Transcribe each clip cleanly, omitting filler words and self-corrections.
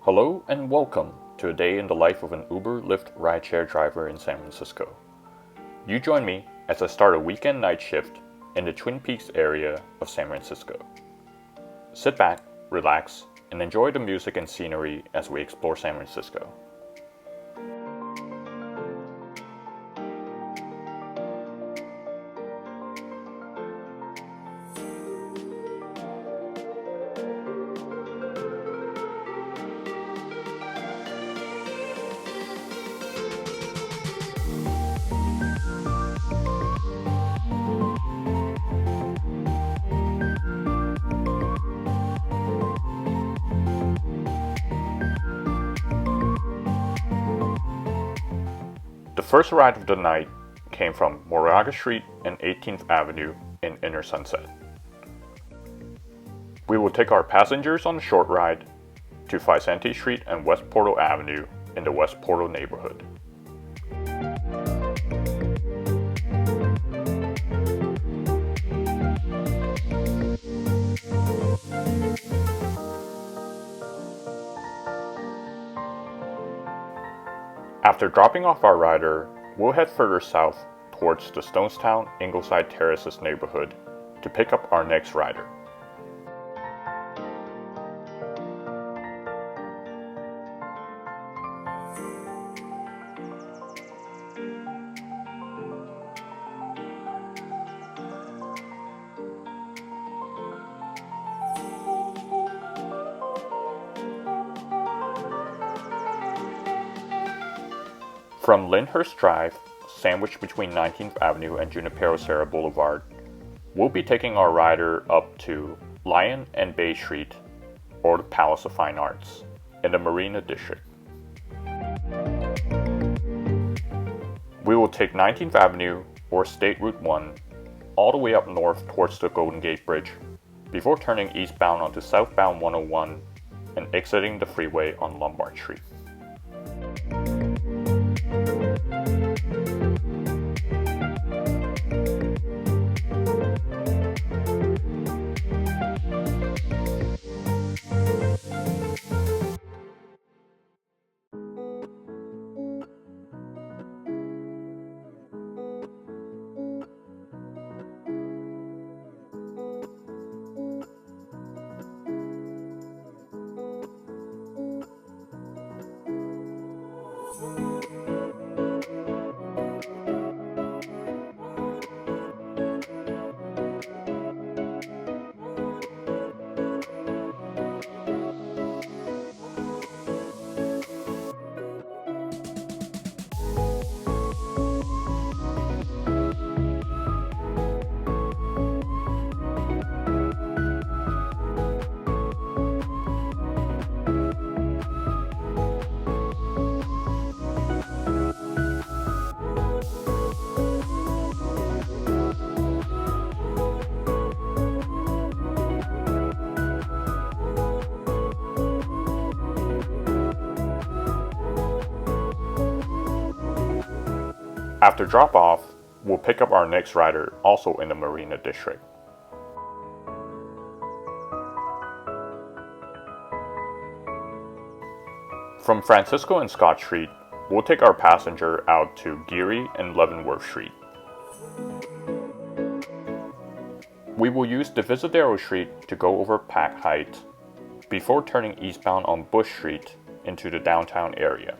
Hello and welcome to a day in the life of an Uber Lyft rideshare driver in San Francisco. You join me as I start a weekend night shift in the Twin Peaks area of San Francisco. Sit back, relax, and enjoy the music and scenery as we explore San Francisco. The first ride of the night came from Moraga Street and 18th Avenue in Inner Sunset. We will take our passengers on a short ride to Vicente Street and West Portal Avenue in the West Portal neighborhood. After dropping off our rider, we'll head further south towards the Stonestown Ingleside Terraces neighborhood to pick up our next rider. From Lyndhurst Drive, sandwiched between 19th Avenue and Junipero Serra Boulevard, we'll be taking our rider up to Lion and Bay Street, or the Palace of Fine Arts, in the Marina District. We will take 19th Avenue or State Route 1 all the way up north towards the Golden Gate Bridge, before turning eastbound onto southbound 101 and exiting the freeway on Lombard Street. After drop-off, we'll pick up our next rider also in the Marina District. From Francisco and Scott Street, we'll take our passenger out to Geary and Leavenworth Street. We will use Divisadero Street to go over Pack Heights before turning eastbound on Bush Street into the downtown area.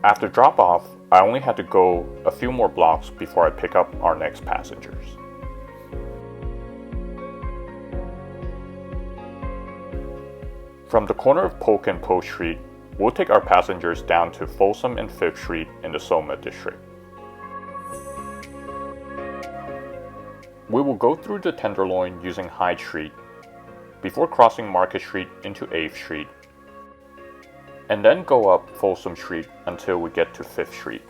After drop-off, I only had to go a few more blocks before I pick up our next passengers. From the corner of Polk and Post Street, we'll take our passengers down to Folsom and 5th Street in the Soma district. We will go through the Tenderloin using Hyde Street before crossing Market Street into 8th Street, and then go up Folsom Street until we get to 5th Street.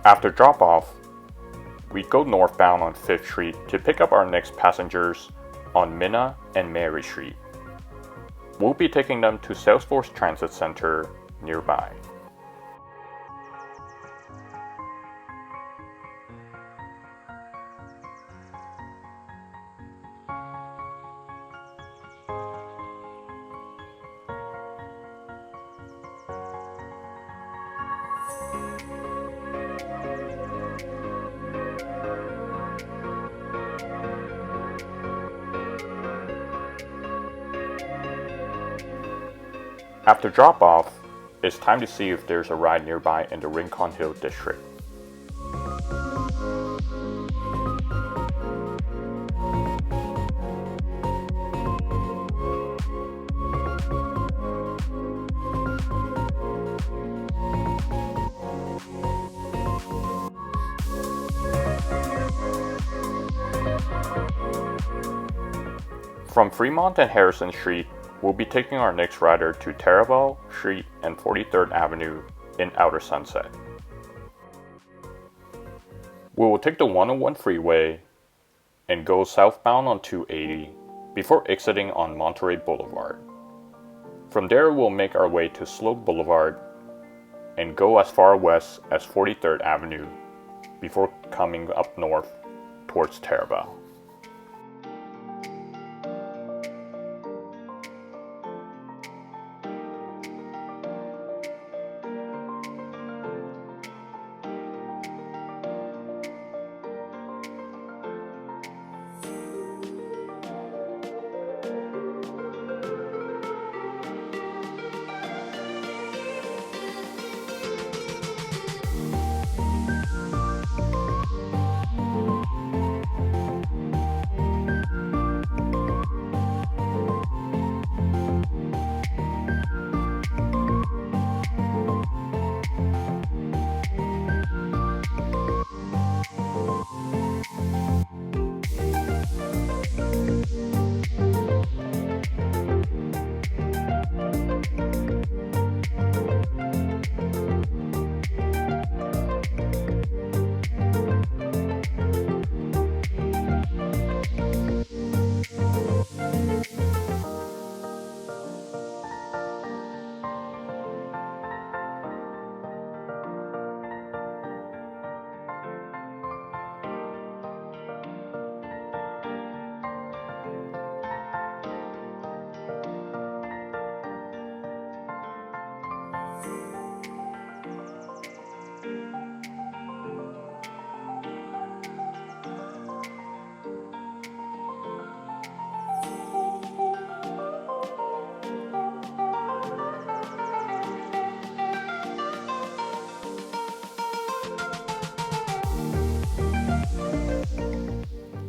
After drop-off, we go northbound on 5th Street to pick up our next passengers on Minna and Mary Street. We'll be taking them to Salesforce Transit Center nearby. After drop-off, it's time to see if there's a ride nearby in the Rincon Hill district. From Fremont and Harrison Street, we'll be taking our next rider to Taraval Street and 43rd Avenue in Outer Sunset. We will take the 101 freeway and go southbound on 280 before exiting on Monterey Boulevard. From there, we'll make our way to Slope Boulevard and go as far west as 43rd Avenue before coming up north towards Taraval.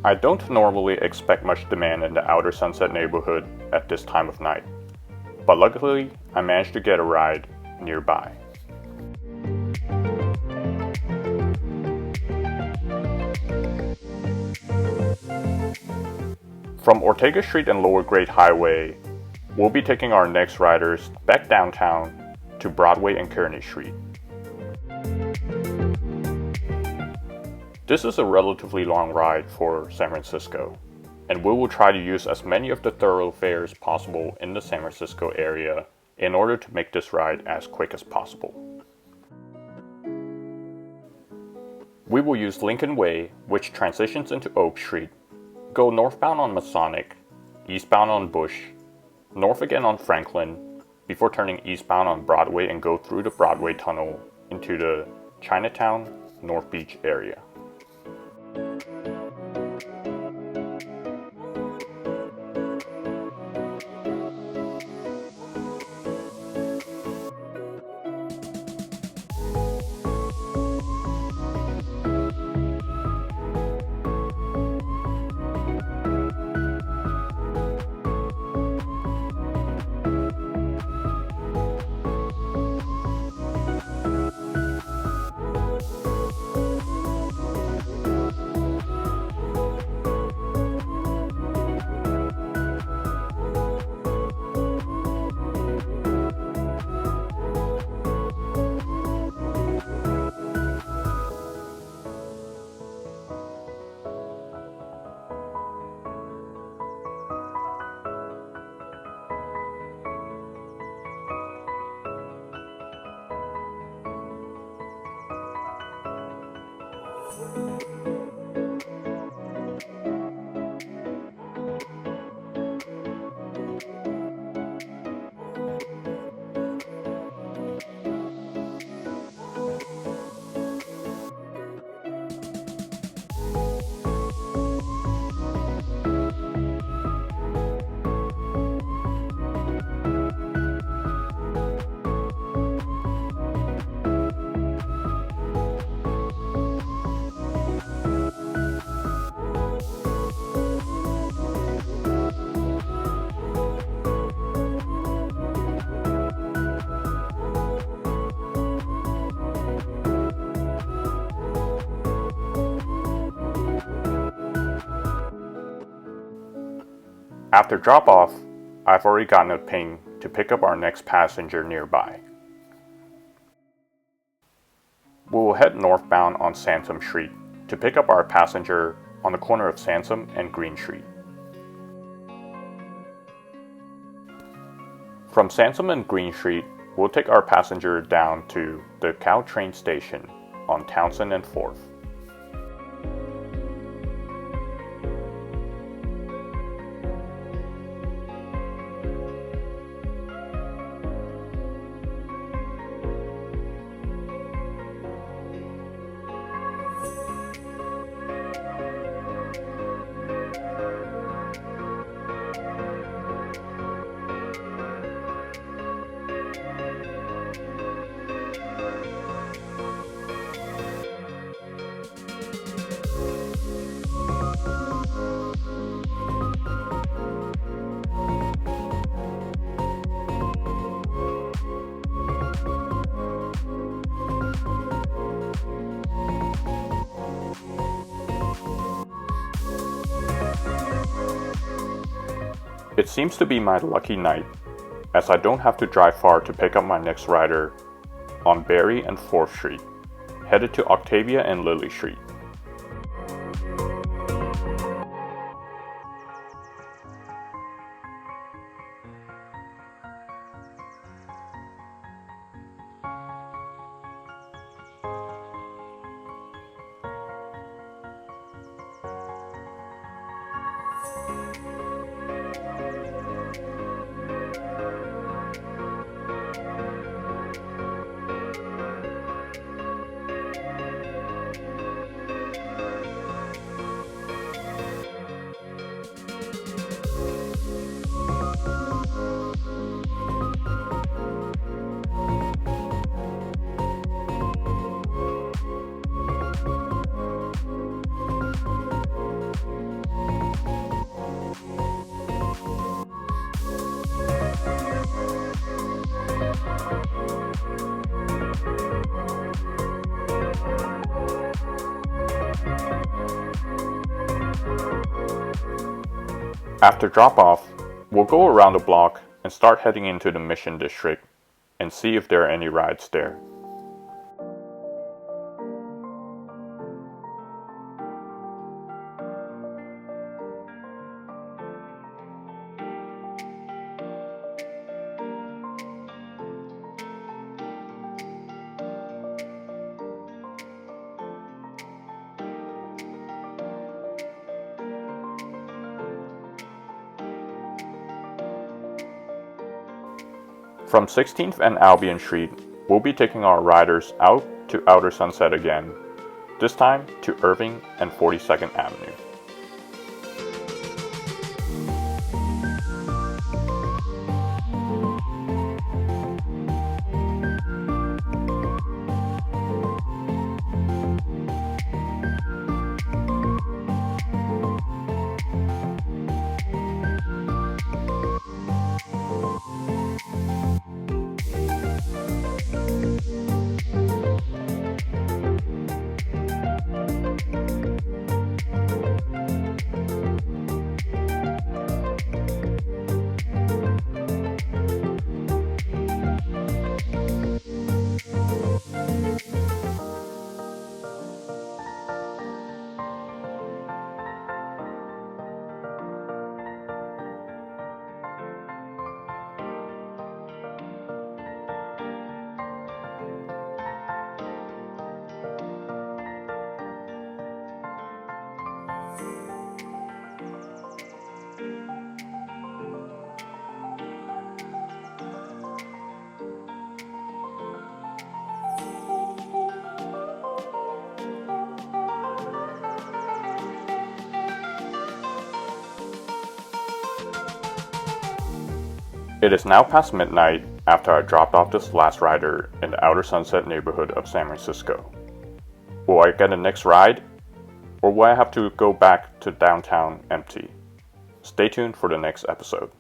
I don't normally expect much demand in the Outer Sunset neighborhood at this time of night, but luckily I managed to get a ride nearby. From Ortega Street and Lower Grade Highway, we'll be taking our next riders back downtown to Broadway and Kearny Street. This is a relatively long ride for San Francisco, and we will try to use as many of the thoroughfares possible in the San Francisco area in order to make this ride as quick as possible. We will use Lincoln Way, which transitions into Oak Street, go northbound on Masonic, eastbound on Bush, north again on Franklin, before turning eastbound on Broadway and go through the Broadway Tunnel into the Chinatown, North Beach area. After drop-off, I've already gotten a ping to pick up our next passenger nearby. We will head northbound on Sansom Street to pick up our passenger on the corner of Sansom and Green Street. From Sansom and Green Street, we'll take our passenger down to the Caltrain station on Townsend and 4th. It seems to be my lucky night, as I don't have to drive far to pick up my next rider on Berry and 4th Street, headed to Octavia and Lily Street. After drop-off, we'll go around the block and start heading into the Mission District and see if there are any rides there. From 16th and Albion Street, we'll be taking our riders out to Outer Sunset again, this time to Irving and 42nd Avenue. It is now past midnight after I dropped off this last rider in the Outer Sunset neighborhood of San Francisco. Will I get a next ride? Or will I have to go back to downtown empty? Stay tuned for the next episode.